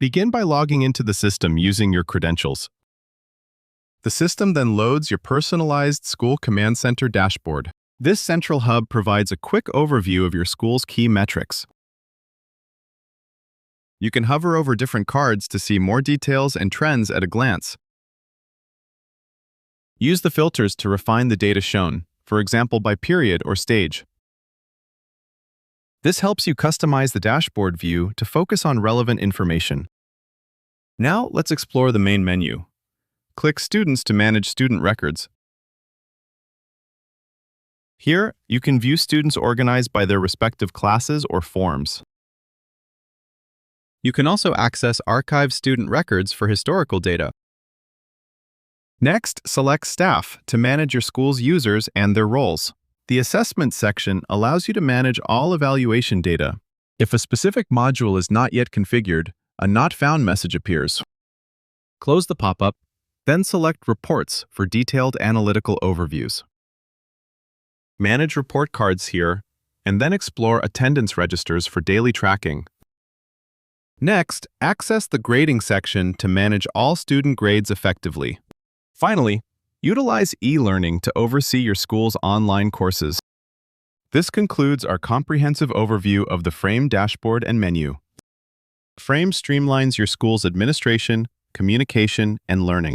Begin by logging into the system using your credentials. The system then loads your personalized school command center dashboard. This central hub provides a quick overview of your school's key metrics. You can hover over different cards to see more details and trends at a glance. Use the filters to refine the data shown, for example by period or stage. This helps you customize the dashboard view to focus on relevant information. Now let's explore the main menu. Click Students to manage student records. Here, you can view students organized by their respective classes or forms. You can also access archived student records for historical data. Next, select Staff to manage your school's users and their roles. The Assessment section allows you to manage all evaluation data. If a specific module is not yet configured, a Not Found message appears. Close the pop-up, then select Reports for detailed analytical overviews. Manage report cards here, and then explore attendance registers for daily tracking. Next, access the Grading section to manage all student grades effectively. Finally, utilize e-learning to oversee your school's online courses. This concludes our comprehensive overview of the Frame dashboard and menu. Frame streamlines your school's administration, communication, and learning.